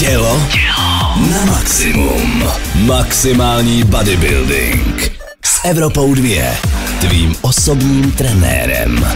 Tělo na maximum. Maximální bodybuilding. S Evropou 2. Tvým osobním trenérem.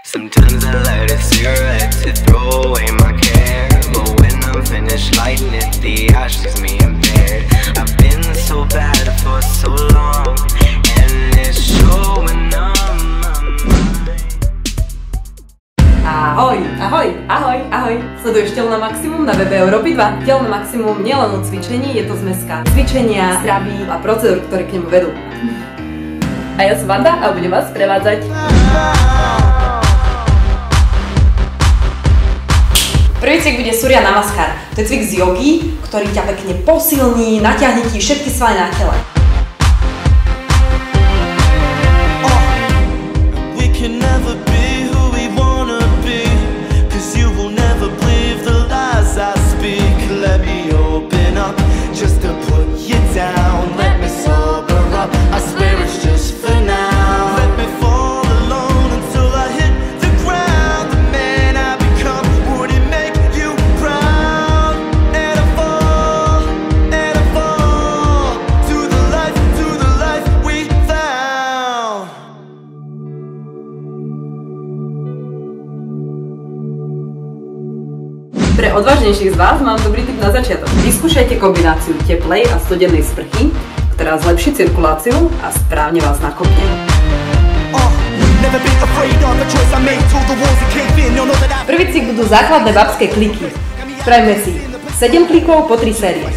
Sometimes I light a cigarette to throw away my care, but when I'm finished lighting it, the ash leaves me impaired. I've been so bad for so long, and it's showing on my mind. Ahoj, ahoj, ahoj, ahoj. Sleduješ Telo na maximum na webe Európy 2. Telo na maximum nielen o cvičení, je to zmeska cvičenia, stravy a procedúr, ktoré k nemu vedú. A ja som Vanda a budem vás sprevádzať. Prvý cvik bude Surya Namaskar. To je cvik z jogy, ktorý ťa pekne posilní, natiahne ti všetky svaly na tele. Pre odvážnejších z vás mám dobrý tip na začiatok. Vyskúšajte kombináciu teplej a studenej sprchy, ktorá zlepší cirkuláciu a správne vás nakopne. Prvý cvik budú základné babské kliky. Spravíme si 7 klikov po 3 série.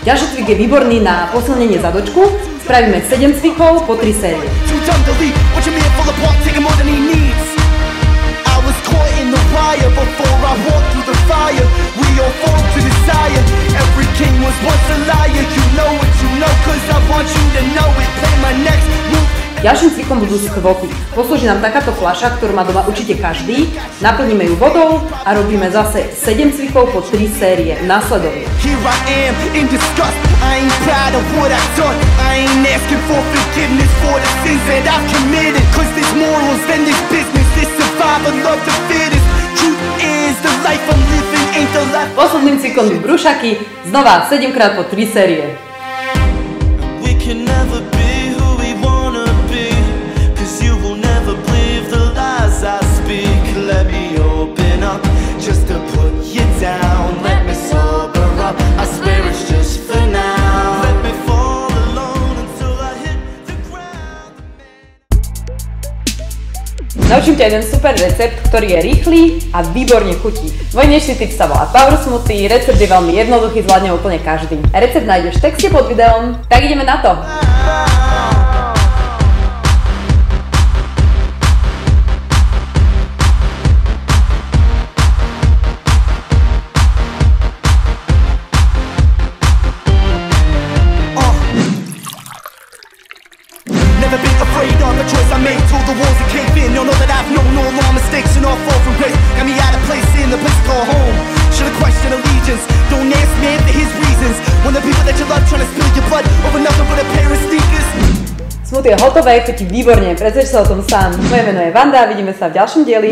Ďalší cvik je výborný na posilnenie zadočku. Spravíme 7 cvikov po 3 série. Ďalším cvikom budú skvoty. Poslúži nám takáto fľaša, ktorú má doma určite každý. Naplníme ju vodou a robíme zase 7 cvikov po 3 série následovne. Posledným cvikom sú brúšaky, znova 7 krát po 3 série. Naučím ťa jeden super recept, ktorý je rýchly a výborne chutí. Môj dnešný tip sa volá Power Smoothie, recept je veľmi jednoduchý, zvládne úplne každý. Recept nájdeš v texte pod videom, tak ideme na to! Smoothie je hotové, chutí výborne, prezrieš sa o tom sám. Moje meno je Vanda a vidíme sa v ďalšom dieli.